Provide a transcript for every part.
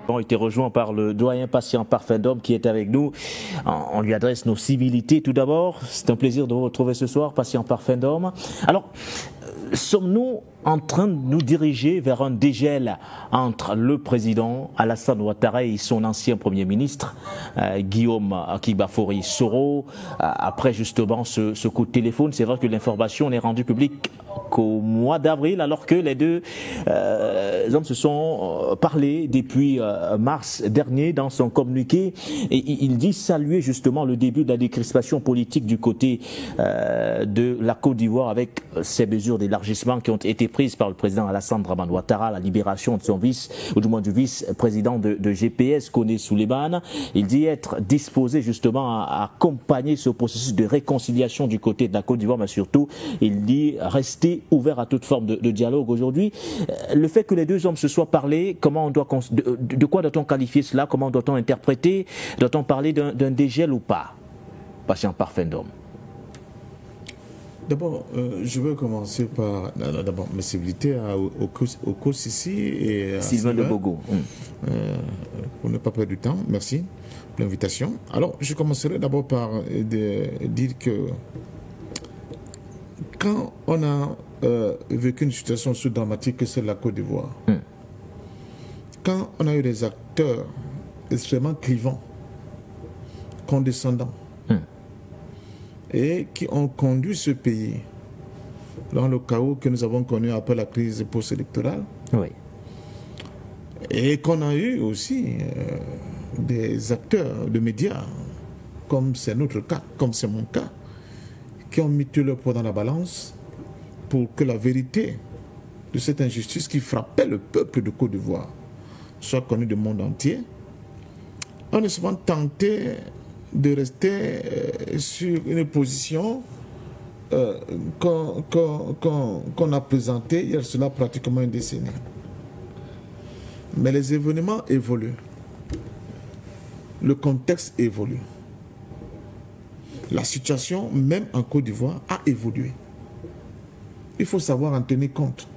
avons été rejoints par le doyen Patient Parfendum qui est avec nous. On lui adresse nos civilités tout d'abord. C'est un plaisir de vous retrouver ce soir, Patient Parfendum. Alors, sommes-nous en train de nous diriger vers un dégel entre le président Alassane Ouattara et son ancien premier ministre Guillaume Akibafori Soro après justement ce coup de téléphone? C'est vrai que l'information n'est rendue publique qu'au mois d'avril, alors que les deux hommes se sont parlé depuis mars dernier dans son communiqué, et il dit saluer justement le début de la décrispation politique du côté de la Côte d'Ivoire avec ces mesures d'élargissement qui ont été prises par le président Alassane Dramane Ouattara, la libération de son vice, ou du moins du vice-président de GPS, Koné Souleymane. Il dit être disposé justement à accompagner ce processus de réconciliation du côté de la Côte d'Ivoire, mais surtout, il dit rester ouvert à toute forme de dialogue aujourd'hui. Le fait que les deux hommes se soient parlé, comment on doit, de quoi doit-on qualifier cela? Comment doit-on interpréter? Doit-on parler d'un dégel ou pas? Patient Parfendum. D'abord, je veux commencer par d'abord mes civilités au COS ici et à Sylvain de Bogo. Pour ne pas perdre du temps, merci pour l'invitation. Alors, je commencerai d'abord par dire que quand on a vécu une situation aussi dramatique que celle de la Côte d'Ivoire, quand on a eu des acteurs extrêmement clivants, condescendants, et qui ont conduit ce pays dans le chaos que nous avons connu après la crise post-électorale. Oui. Et qu'on a eu aussi des acteurs de médias, comme c'est notre cas, comme c'est mon cas, qui ont mis tout leur poids dans la balance pour que la vérité de cette injustice qui frappait le peuple de Côte d'Ivoire soit connue du monde entier. On est souvent tenté de rester sur une position qu'on a présentée il y a cela pratiquement une décennie. Mais les événements évoluent. Le contexte évolue. La situation, même en Côte d'Ivoire, a évolué. Il faut savoir en tenir compte.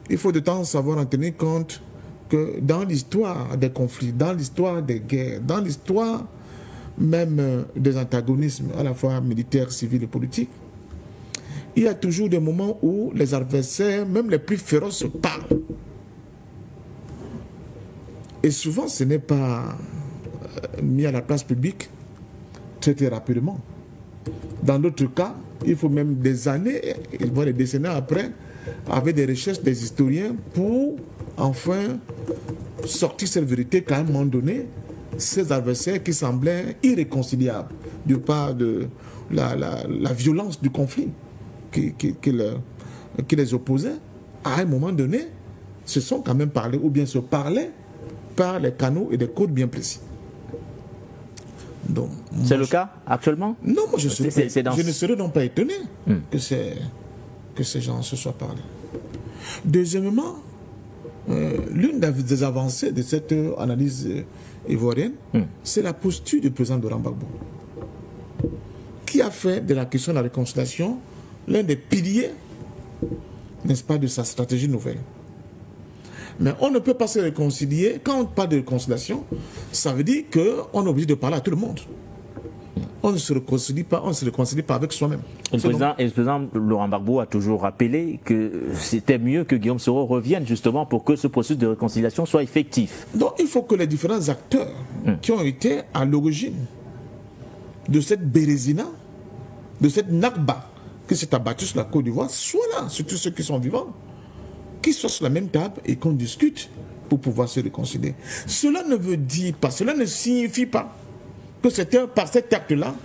Il faut de temps savoir en tenir compte que dans l'histoire des conflits, dans l'histoire des guerres, dans l'histoire même des antagonismes à la fois militaires, civils et politiques, il y a toujours des moments où les adversaires, même les plus féroces, se parlent. Et souvent, ce n'est pas mis à la place publique très rapidement. Dans d'autres cas, il faut même des années, voire des décennies après, avec des recherches des historiens pour enfin sortir cette vérité qu'à un moment donné, ces adversaires qui semblaient irréconciliables du part de la violence du conflit qui les opposait, à un moment donné, se sont quand même parlé ou bien se parlaient par les canaux et des codes bien précis. C'est le cas actuellement? Non, moi je ne serais donc pas étonné que ces gens se soient parlé. Deuxièmement, l'une des avancées de cette analyse ivoirienne, c'est la posture du président Laurent Gbagbo, qui a fait de la question de la réconciliation l'un des piliers, n'est-ce pas, de sa stratégie nouvelle. Mais on ne peut pas se réconcilier. Quand on parle de réconciliation, ça veut dire qu'on est obligé de parler à tout le monde. On ne se réconcilie pas, avec soi-même. Le président Laurent Gbagbo a toujours rappelé que c'était mieux que Guillaume Soro revienne justement pour que ce processus de réconciliation soit effectif. Donc il faut que les différents acteurs qui ont été à l'origine de cette bérésina, de cette Nakba qui s'est abattue sur la Côte d'Ivoire, soient là, surtout ceux qui sont vivants, qu'ils soient sur la même table et qu'on discute pour pouvoir se réconcilier. Cela ne veut dire pas, cela ne signifie pas que c'était par cet acte-là,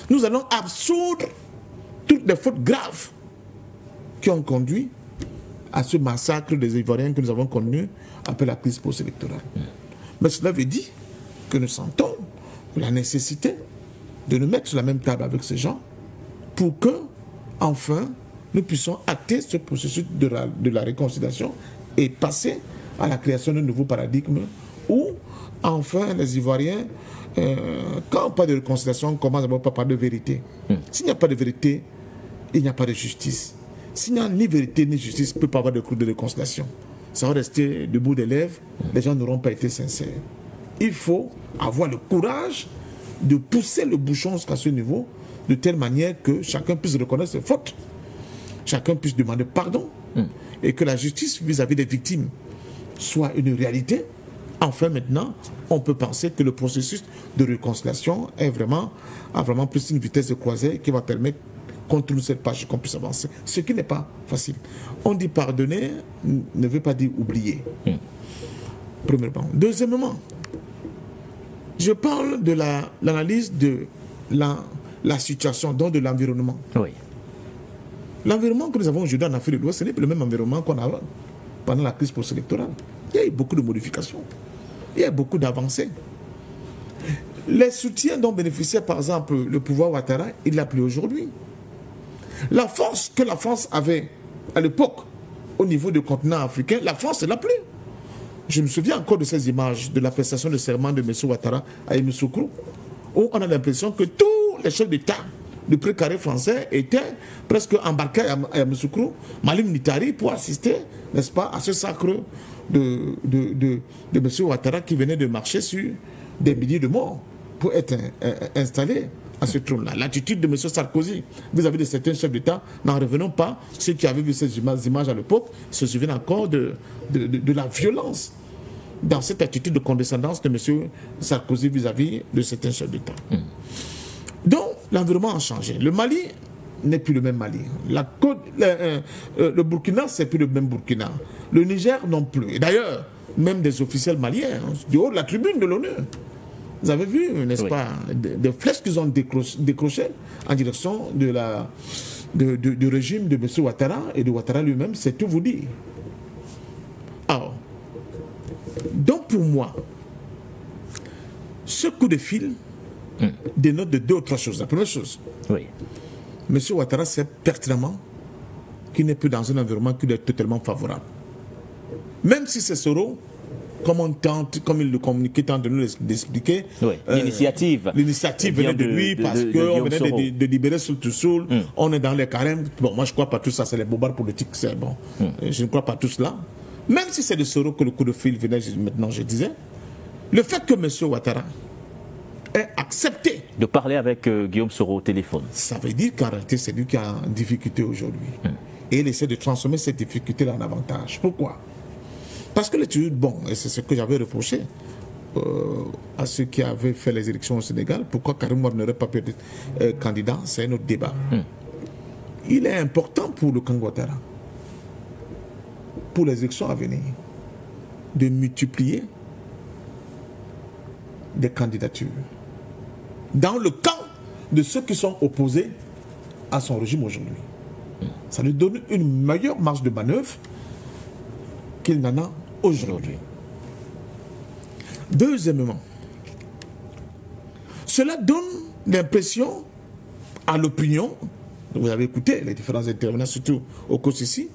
nous allons absoudre toutes les fautes graves qui ont conduit à ce massacre des Ivoiriens que nous avons connu après la crise post-électorale. Mais cela veut dire que nous sentons la nécessité de nous mettre sur la même table avec ces gens pour que, enfin, nous puissions acter ce processus de la réconciliation et passer à la création d'un nouveau paradigme où, enfin, les Ivoiriens, quand on parle de réconciliation, on commence d'abord par parler de vérité. S'il n'y a pas de vérité, il n'y a pas de justice. S'il n'y a ni vérité ni justice, il ne peut pas avoir de cours de réconciliation. ça va rester debout des lèvres, les gens n'auront pas été sincères. Il faut avoir le courage de pousser le bouchon jusqu'à ce niveau, de telle manière que chacun puisse reconnaître ses fautes, chacun puisse demander pardon, et que la justice vis-à-vis des victimes soit une réalité. Enfin, maintenant, on peut penser que le processus de réconciliation a vraiment plus une vitesse de croisière qui va permettre qu'on tourne cette page, qu'on puisse avancer. Ce qui n'est pas facile. On dit pardonner ne veut pas dire oublier. Premièrement. Deuxièmement, je parle de l'analyse de la situation, donc de l'environnement. Oui. L'environnement que nous avons aujourd'hui en Afrique de l'Ouest, ce n'est pas le même environnement qu'on a pendant la crise post-électorale. Il y a eu beaucoup de modifications. Il y a beaucoup d'avancées. Les soutiens dont bénéficiait par exemple le pouvoir Ouattara, il ne l'a plus aujourd'hui. La force que la France avait à l'époque au niveau du continent africain, la France ne l'a plus. Je me souviens encore de ces images de la prestation de serment de M. Ouattara à Yamoussoukro, où on a l'impression que tous les chefs d'État du précaré français étaient presque embarqués à Yamoussoukro, Malim Nitari, pour assister, n'est-ce pas, à ce sacre de M. Ouattara qui venait de marcher sur des milliers de morts pour être installé à ce trône-là. L'attitude de M. Sarkozy vis-à-vis de certains chefs d'État, n'en revenons pas, ceux qui avaient vu ces images à l'époque se souviennent encore de la violence dans cette attitude de condescendance de M. Sarkozy vis-à-vis de certains chefs d'État. Donc, l'environnement a changé. Le Mali n'est plus le même Mali. Le Burkina, c'est plus le même Burkina. Le Niger non plus. Et d'ailleurs, même des officiels maliens, du haut de la tribune de l'ONU, vous avez vu, n'est-ce pas, des flèches qu'ils ont décrochées en direction du régime de M. Ouattara et de Ouattara lui-même, c'est tout vous dire. Alors, donc pour moi, ce coup de fil dénote de deux ou trois choses. La première chose, M. Ouattara sait pertinemment qu'il n'est plus dans un environnement qui lui est totalement favorable. Même si c'est Soro, comme on tente, comme il le communiquait, tente de nous l'expliquer. L'initiative. L'initiative venait de lui parce qu'on venait de libérer Soul. On est dans les carèmes. Bon, moi je ne crois pas tout ça, c'est les bobards politiques, c'est bon. Je ne crois pas tout cela. Même si c'est de Soro que le coup de fil venait, maintenant je disais, le fait que M. Ouattara ait accepté de parler avec Guillaume Soro au téléphone, ça veut dire qu'en réalité c'est lui qui a en difficulté aujourd'hui. Et il essaie de transformer cette difficulté en avantage. Pourquoi? Parce que l'étude, bon, et c'est ce que j'avais reproché à ceux qui avaient fait les élections au Sénégal, pourquoi Karim Wade n'aurait pas pu être candidat, c'est un autre débat. Il est important pour le Kang Ouattara, pour les élections à venir, de multiplier des candidatures dans le camp de ceux qui sont opposés à son régime aujourd'hui. Ça lui donne une meilleure marge de manœuvre qu'il n'en a aujourd'hui. Deuxièmement, cela donne l'impression à l'opinion, vous avez écouté les différents intervenants, surtout au COS ici,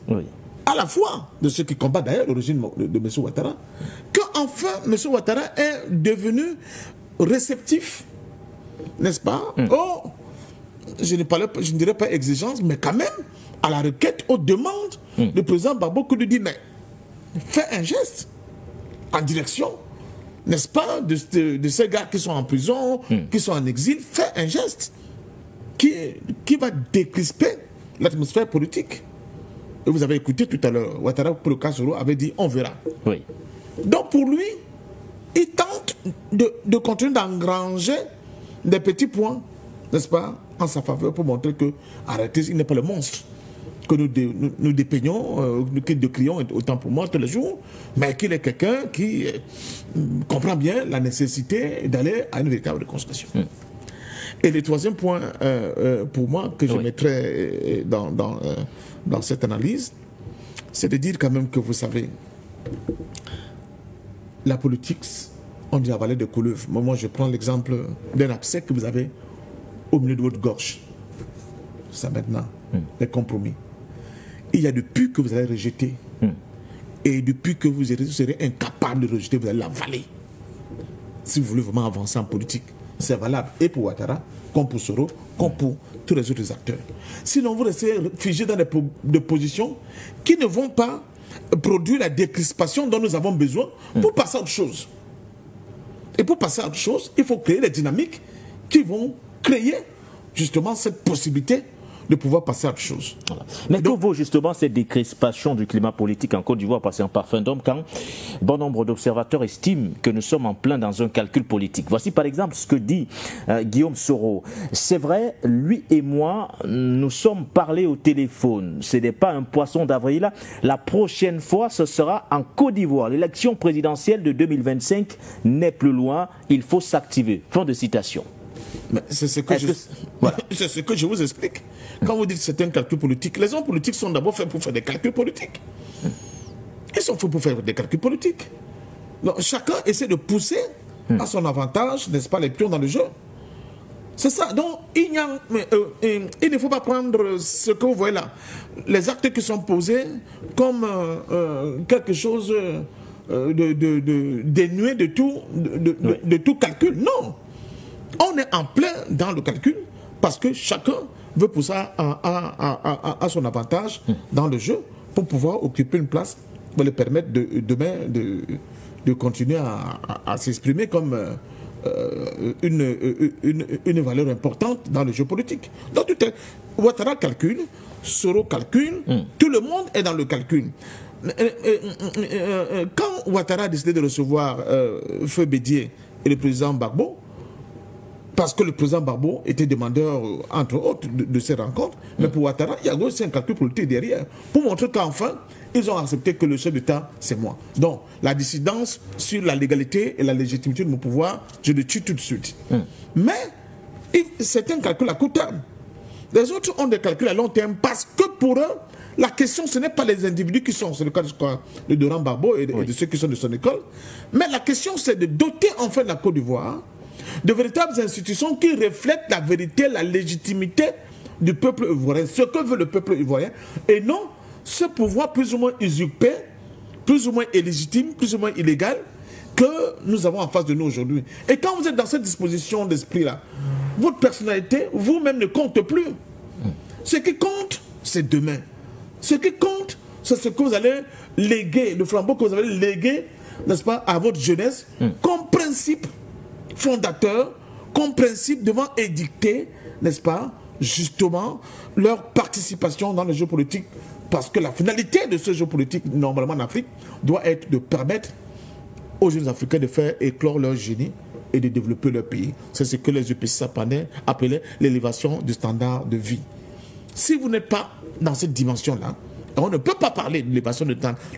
à la fois de ceux qui combattent d'ailleurs l'origine de M. Ouattara, qu'enfin M. Ouattara est devenu réceptif, n'est-ce pas? Je ne dirais pas exigence, mais quand même à la requête, aux demandes du président Gbagbo, qui lui dit, mais fais un geste en direction, n'est-ce pas, de ces gars qui sont en prison, qui sont en exil, fais un geste qui va décrisper l'atmosphère politique. Et vous avez écouté tout à l'heure, Ouattara, pour le cas Soro, avait dit, on verra. Donc pour lui, il tente de continuer d'engranger des petits points, n'est-ce pas, en sa faveur, pour montrer que, arrêtez, il n'est pas le monstre que nous dépeignons, que nous décrions autant pour moi tous les jours, mais qu'il est quelqu'un qui comprend bien la nécessité d'aller à une véritable réconciliation. Et le troisième point, pour moi, que je mettrais dans cette analyse, c'est de dire quand même que vous savez, la politique, on dit la vallée de couleuvres. Moi, je prends l'exemple d'un abcès que vous avez au milieu de votre gorge. Ça maintenant, les compromis. Il y a depuis que vous allez rejeter. Et depuis que vous serez incapable de rejeter, vous allez l'avaler. Si vous voulez vraiment avancer en politique, c'est valable et pour Ouattara, comme pour Soro, comme pour tous les autres acteurs. Sinon, vous restez figé dans des positions qui ne vont pas produire la décrispation dont nous avons besoin pour passer à autre chose. Et pour passer à autre chose, il faut créer des dynamiques qui vont créer justement cette possibilité de pouvoir passer à autre chose. Voilà. Mais que vaut justement cette décrispation du climat politique en Côte d'Ivoire passé en parfum d'homme quand bon nombre d'observateurs estiment que nous sommes en plein dans un calcul politique? Voici par exemple ce que dit Guillaume Soro. C'est vrai, lui et moi, nous sommes parlé au téléphone. Ce n'est pas un poisson d'avril. La prochaine fois, ce sera en Côte d'Ivoire. L'élection présidentielle de 2025 n'est plus loin. Il faut s'activer. Fin de citation. C'est ce que je vous explique. Quand vous dites que c'est un calcul politique, les hommes politiques sont d'abord faits pour faire des calculs politiques. Ils sont faits pour faire des calculs politiques. Donc, chacun essaie de pousser à son avantage, n'est-ce pas, les pions dans le jeu. C'est ça. Donc, il ne faut pas prendre ce que vous voyez là, les actes qui sont posés, comme quelque chose dénué de tout calcul. Non. On est en plein dans le calcul parce que chacun veut pousser à son avantage dans le jeu pour pouvoir occuper une place pour lui permettre demain de continuer à s'exprimer comme une valeur importante dans le jeu politique. Donc Ouattara calcule, Soro calcule, tout le monde est dans le calcul. Quand Ouattara a décidé de recevoir Feu Bédié et le président Gbagbo, parce que le président Gbagbo était demandeur, entre autres, de ces rencontres. Mais pour Ouattara, il y a aussi un calcul politique derrière. Pour montrer qu'enfin, ils ont accepté que le chef d'État, c'est moi. Donc, la dissidence sur la légalité et la légitimité de mon pouvoir, je le tue tout de suite. Mais, c'est un calcul à court terme. Les autres ont des calculs à long terme parce que pour eux, la question, ce n'est pas les individus qui sont, c'est le cas de Doran Gbagbo et de ceux qui sont de son école. Mais la question, c'est de doter enfin la Côte d'Ivoire de véritables institutions qui reflètent la vérité, la légitimité du peuple ivoirien, ce que veut le peuple ivoirien, et non ce pouvoir plus ou moins usurpé, plus ou moins illégitime, plus ou moins illégal que nous avons en face de nous aujourd'hui. Et quand vous êtes dans cette disposition d'esprit-là, votre personnalité, vous-même ne compte plus. Ce qui compte, c'est demain. Ce qui compte, c'est ce que vous allez léguer, le flambeau que vous allez léguer, n'est-ce pas, à votre jeunesse, comme principe fondateur, comme principe devant édicter, n'est-ce pas, justement, leur participation dans le jeu politique. Parce que la finalité de ce jeu politique, normalement en Afrique, doit être de permettre aux jeunes Africains de faire éclore leur génie et de développer leur pays. C'est ce que les EPC appelaient l'élévation du standard de vie. Si vous n'êtes pas dans cette dimension-là, on ne peut pas parler de l'élévation du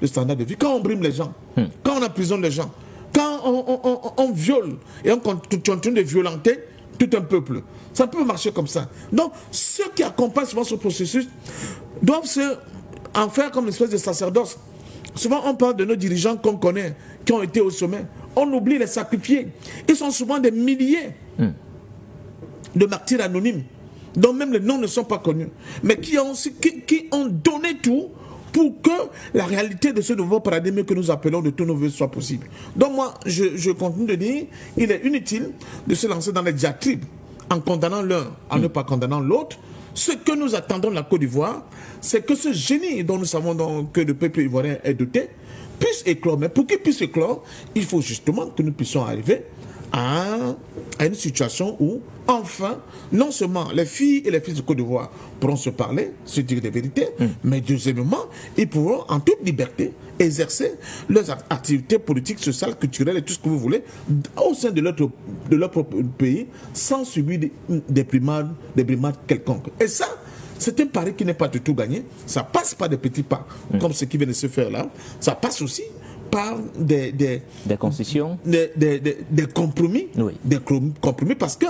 standard de vie. Quand on brime les gens, quand on emprisonne les gens, quand on viole et on continue de violenter tout un peuple, ça peut marcher comme ça. Donc, ceux qui accompagnent souvent ce processus doivent en faire comme une espèce de sacerdoce. Souvent, on parle de nos dirigeants qu'on connaît, qui ont été au sommet. On oublie les sacrifiés. Ils sont souvent des milliers de martyrs anonymes, dont même les noms ne sont pas connus, mais qui ont donné tout pour que la réalité de ce nouveau paradigme que nous appelons de tous nos voeux soit possible. Donc moi, je continue de dire, il est inutile de se lancer dans les diatribes en condamnant l'un, en ne pas condamnant l'autre. Ce que nous attendons de la Côte d'Ivoire, c'est que ce génie dont nous savons que le peuple ivoirien est doté puisse éclore. Mais pour qu'il puisse éclore, il faut justement que nous puissions arriver à une situation où, enfin, non seulement les filles et les fils de Côte d'Ivoire pourront se parler, se dire des vérités, mais deuxièmement, ils pourront en toute liberté exercer leurs activités politiques, sociales, culturelles et tout ce que vous voulez au sein de leur propre pays sans subir des brimades quelconques. Et ça, c'est un pari qui n'est pas du tout gagné. Ça passe par des petits pas, comme ce qui vient de se faire là. Ça passe aussi par des concessions, des compromis, des compromis, parce que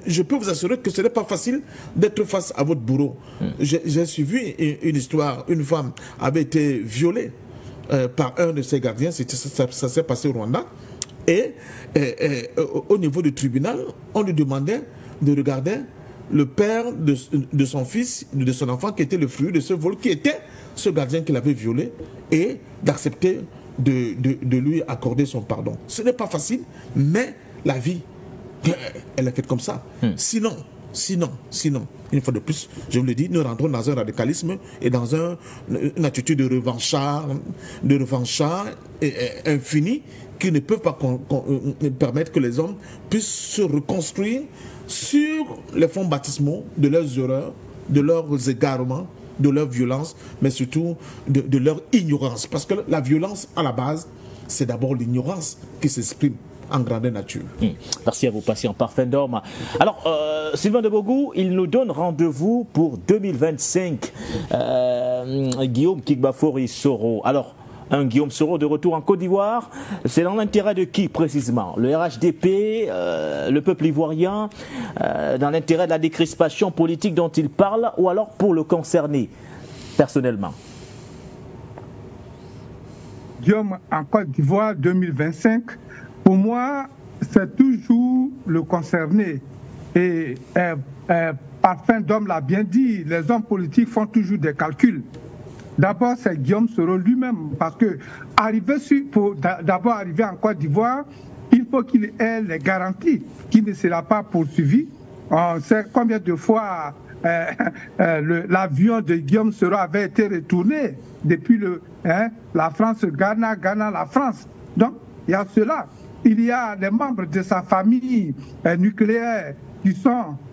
je peux vous assurer que ce n'est pas facile d'être face à votre bourreau. J'ai suivi une histoire, une femme avait été violée par un de ses gardiens, ça s'est passé au Rwanda, et au niveau du tribunal, on lui demandait de regarder le père de son fils, de son enfant, qui était le fruit de ce vol, qui était ce gardien qui l'avait violé, et d'accepter de lui accorder son pardon. Ce n'est pas facile, mais la vie, elle est faite comme ça. Sinon, Sinon, une fois de plus, je vous le dis, nous rentrons dans un radicalisme et dans une attitude de revanchard infini qui ne peut pas permettre que les hommes puissent se reconstruire sur les fonds baptismaux de leurs erreurs, de leurs égarements, de leur violence, mais surtout de leur ignorance. Parce que la violence, à la base, c'est d'abord l'ignorance qui s'exprime en grande nature. Merci à vous, patient parfait d'homme. Alors, Sylvain de Bogou, il nous donne rendez-vous pour 2025. Guillaume Kigbafori Soro. Alors, un Guillaume Soro de retour en Côte d'Ivoire, c'est dans l'intérêt de qui précisément? Le RHDP, le peuple ivoirien, dans l'intérêt de la décrispation politique dont il parle, ou alors pour le concerner personnellement? Guillaume en Côte d'Ivoire 2025, pour moi, c'est toujours le concerné. Et Parfait d'homme l'a bien dit, les hommes politiques font toujours des calculs. D'abord, c'est Guillaume Soro lui-même, parce que pour d'abord arriver en Côte d'Ivoire, il faut qu'il ait les garanties qu'il ne sera pas poursuivi. On sait combien de fois l'avion de Guillaume Soro avait été retourné depuis la France, Ghana, la France. Donc, il y a cela. Il y a les membres de sa famille nucléaire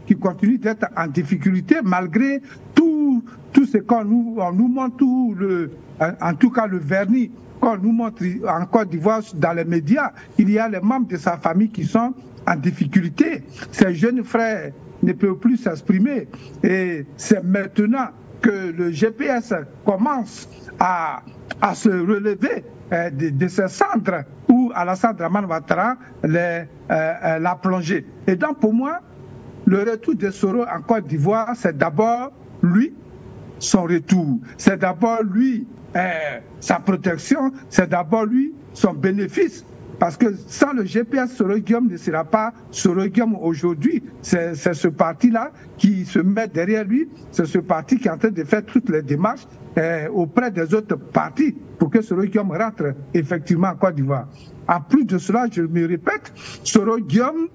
qui continuent d'être en difficulté malgré tout ce qu'on nous montre, en tout cas le vernis qu'on nous montre en Côte d'Ivoire dans les médias. Il y a les membres de sa famille qui sont en difficulté. Ses jeunes frères ne peuvent plus s'exprimer. Et c'est maintenant que le GPS commence à se relever de ses cendres où Alassane Dramane Ouattara l'a plongé. Et donc pour moi, le retour de Soro en Côte d'Ivoire, c'est d'abord lui, son retour. C'est d'abord lui, sa protection. C'est d'abord lui, son bénéfice. Parce que sans le GPS, Soro Guillaume ne sera pas Soro Guillaume aujourd'hui. C'est ce parti-là qui se met derrière lui. C'est ce parti qui est en train de faire toutes les démarches auprès des autres partis pour que Soro Guillaume rentre effectivement en Côte d'Ivoire. En plus de cela, je me répète, Soro Guillaume,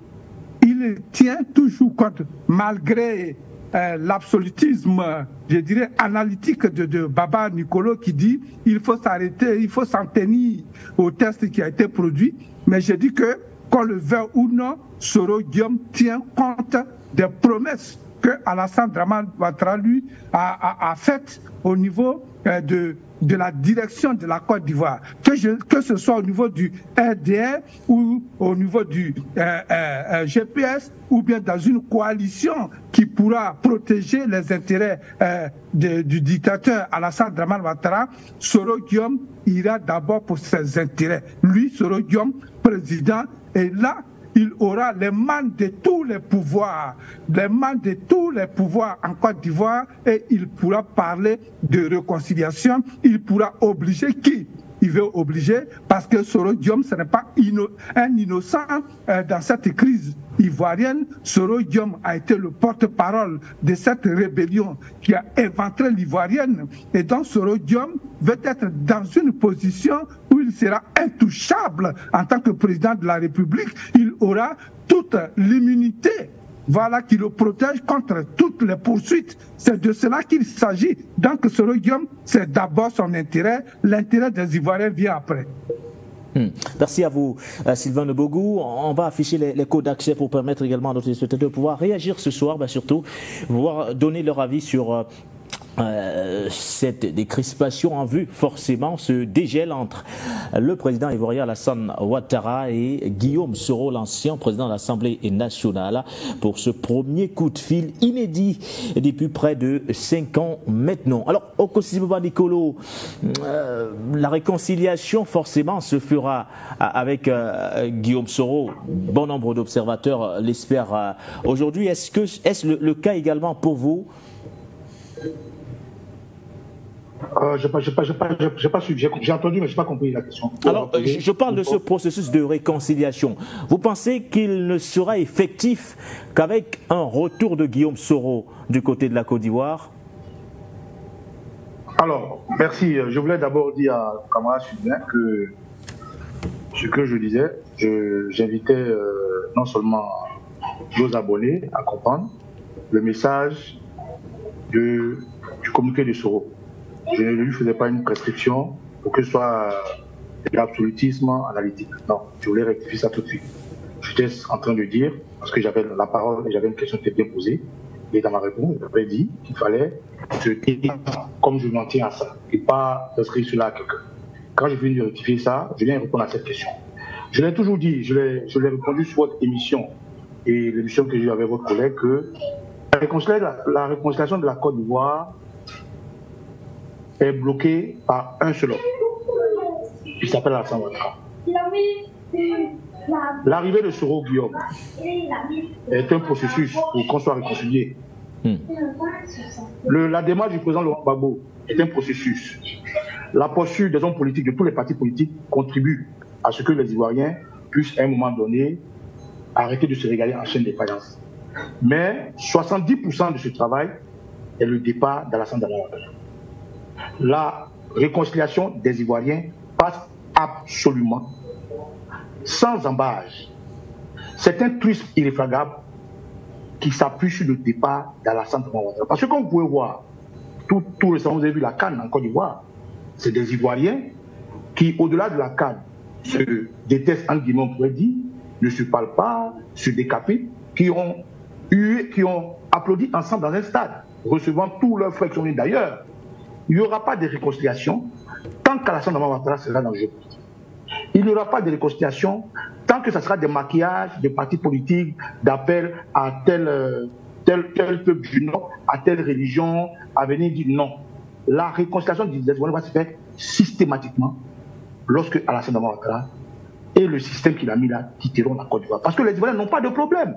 il tient toujours compte, malgré l'absolutisme, je dirais, analytique de Baba Nicolo qui dit il faut s'arrêter, il faut s'en tenir au test qui a été produit. Mais je dis que, qu'on le veuille ou non, Soro Guillaume tient compte des promesses que Alassane Dramane Ouattara lui a faites au niveau de la direction de la Côte d'Ivoire, que ce soit au niveau du RDR ou au niveau du GPS ou bien dans une coalition qui pourra protéger les intérêts du dictateur Alassane Dramane Ouattara. Soro Guillaume ira d'abord pour ses intérêts. Lui, Soro Guillaume, président, et là, il aura les mains de tous les pouvoirs, en Côte d'Ivoire, et il pourra parler de réconciliation, il pourra obliger qui il veut obliger, parce que Soro Guillaume, ce n'est pas un innocent dans cette crise ivoirienne. Soro Guillaume a été le porte-parole de cette rébellion qui a éventré l'ivoirienne. Et donc Soro Guillaume veut être dans une position où il sera intouchable en tant que président de la République. Il aura toute l'immunité, voilà, qui le protège contre toutes les poursuites. C'est de cela qu'il s'agit. Donc Soro Guillaume, c'est d'abord son intérêt. L'intérêt des Ivoiriens vient après. Merci à vous, Sylvain de Bogou. On va afficher les codes d'accès pour permettre également à nos téléspectateurs de pouvoir réagir ce soir, surtout pouvoir donner leur avis sur cette décrispation en vue, forcément, ce dégel entre le président ivoirien Alassane Ouattara et Guillaume Soro, l'ancien président de l'Assemblée nationale, pour ce premier coup de fil inédit depuis près de 5 ans maintenant. Alors, au Kosibaba Nicolo, la réconciliation, forcément, se fera avec Guillaume Soro. Bon nombre d'observateurs l'espèrent aujourd'hui. Est-ce le cas également pour vous? J'ai entendu, mais je n'ai pas compris la question. Alors, je parle de ce processus de réconciliation. Vous pensez qu'il ne sera effectif qu'avec un retour de Guillaume Soro du côté de la Côte d'Ivoire? Alors, merci. Je voulais d'abord dire à camarade Sylvain que ce que je disais, j'invitais non seulement nos abonnés à comprendre, le message du communiqué de Soro. Je ne lui faisais pas une prescription pour que ce soit de l'absolutisme analytique. Non, je voulais rectifier ça tout de suite. J'étais en train de dire, parce que j'avais la parole et j'avais une question qui était bien posée, et dans ma réponse, j'avais dit qu'il fallait se tenir comme je m'en tiens à ça, et pas prescrire cela à quelqu'un. Quand je viens de rectifier ça, je viens répondre à cette question. Je l'ai toujours dit, je l'ai répondu sur votre émission et l'émission que j'ai eue avec votre collègue, que la réconciliation de la Côte d'Ivoire est bloquée par un seul homme. Il s'appelle Alassane Ouattara. L'arrivée de Soro Guillaume est un processus pour qu'on soit réconcilié. La démarche du président Laurent Gbagbo est un processus. La posture des hommes politiques, de tous les partis politiques, contribue à ce que les Ivoiriens puissent à un moment donné arrêter de se régaler en chaîne défaillance. Mais 70% de ce travail est le départ d'Alassane Ouattara. La réconciliation des Ivoiriens passe absolument sans embâche. C'est un truisme irréfragable qui s'appuie sur le départ d'Alassane Ouattara. Parce que comme vous pouvez voir, tout récemment, vous avez vu la CAN en Côte d'Ivoire, c'est des Ivoiriens qui, au-delà de la CAN, se détestent, en guillemets, on pourrait dire, ne se parlent pas, se décapitent, qui ont applaudi ensemble dans un stade, recevant tous leurs frères qui sont venus d'ailleurs. Il n'y aura pas de réconciliation tant qu'Alassane Ouattara sera dans le jeu. Il n'y aura pas de réconciliation tant que ce sera des maquillages des partis politiques, d'appel à tel peuple du Nord, à telle religion, à venir dire non. La réconciliation des Ivoiriens va se faire systématiquement lorsque Alassane Ouattara et le système qu'il a mis là quitteront la Côte d'Ivoire. Parce que les Ivoiriens n'ont pas de problème.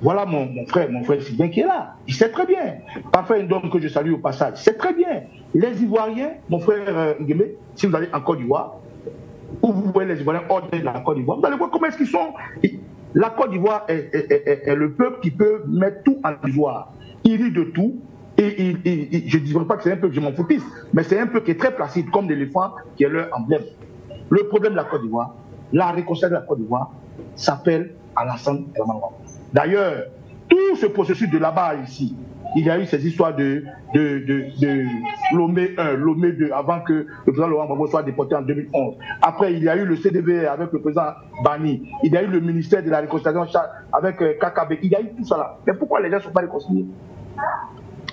Voilà mon frère Sylvain qui est là. Il sait très bien. Parfait, un homme que je salue au passage. Il sait très bien. Les Ivoiriens, mon frère Nguémé, si vous allez en Côte d'Ivoire, où vous voyez les Ivoiriens hors de la Côte d'Ivoire, vous allez voir comment est-ce qu'ils sont. La Côte d'Ivoire est le peuple qui peut mettre tout en ivoire. Il rit de tout. Et je ne dirais pas que c'est un peuple que je m'en foutisse, mais c'est un peuple qui est très placide, comme l'éléphant qui est leur emblème. Le problème de la Côte d'Ivoire, la réconciliation de la Côte d'Ivoire, s'appelle Alassane Ouattara. D'ailleurs, tout ce processus de là-bas ici, il y a eu ces histoires de Lomé 1, Lomé 2, avant que le président Laurent Gbagbo soit déporté en 2011. Après, il y a eu le CDV avec le président Bani. Il y a eu le ministère de la Réconciliation avec KKB. Il y a eu tout ça là. Mais pourquoi les gens ne sont pas réconciliés?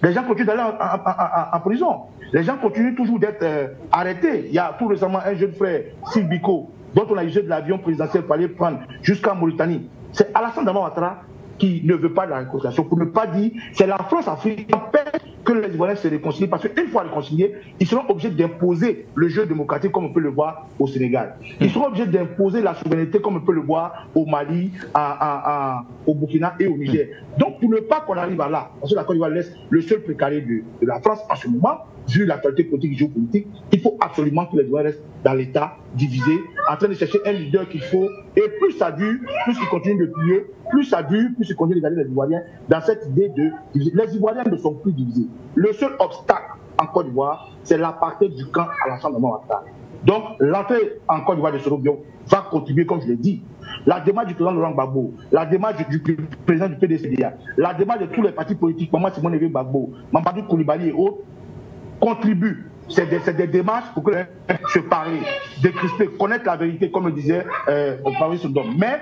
Les gens continuent d'aller en prison. Les gens continuent toujours d'être arrêtés. Il y a tout récemment un jeune frère, Sylbiko, dont on a usé de l'avion présidentiel pour aller prendre jusqu'en Mauritanie. C'est Alassane Ouattara qui ne veut pas de la réconciliation, pour ne pas dire c'est la France-Afrique qui empêche que les Ivoiriens se réconcilient, parce qu'une fois réconciliés, ils seront obligés d'imposer le jeu démocratique comme on peut le voir au Sénégal. Ils seront obligés d'imposer la souveraineté comme on peut le voir au Mali, au Burkina et au Niger. Donc pour ne pas qu'on arrive à là, parce que la Côte d'Ivoire laisse le seul précaré de la France en ce moment, vu l'actualité politique et géopolitique, il faut absolument que les Ivoiriens restent dans l'État divisé, en train de chercher un leader qu'il faut, et plus ça dure, plus il continue de plier, plus ça dure, plus il continue de garder les Ivoiriens dans cette idée de diviser. Les Ivoiriens ne sont plus divisés. Le seul obstacle en Côte d'Ivoire, c'est l'apartheid du camp Alassane Ouattara. Donc l'entrée en Côte d'Ivoire de Soro Guillaume va contribuer, comme je l'ai dit. La démarche du président Laurent Gbagbo, la démarche du président du PDCDA, la démarche de tous les partis politiques, Maman Simon Eve Gbagbo, Mamadou Koulibaly et autres, contribuent. C'est des démarches pour que les gens se parlent, décrisper, connaître la vérité, comme le disait Fabrice Ndom. Mais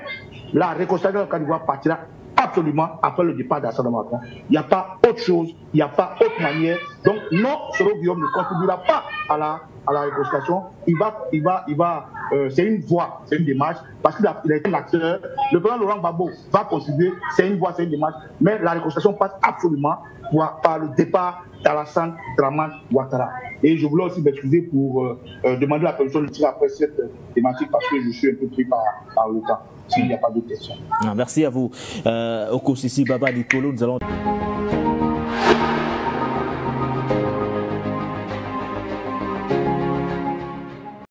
la réconciliation de la Côte d'Ivoire partira absolument après le départ d'Alassane Ouattara. Il n'y a pas autre chose, il n'y a pas autre manière. Donc non, Soro Guillaume ne contribuera pas à la réconciliation. C'est une voie, c'est une démarche, parce qu'il a été l'acteur. Le président Laurent Gbagbo va contribuer, c'est une voie, c'est une démarche, mais la réconciliation passe absolument par le départ d'Alassane Ouattara. Et je voulais aussi m'excuser pour demander la permission de tirer après cette thématique, parce que je suis un peu pris par le temps, s'il n'y a pas d'autres questions. Merci à vous. Okosisi Baba Dikolo, nous allons...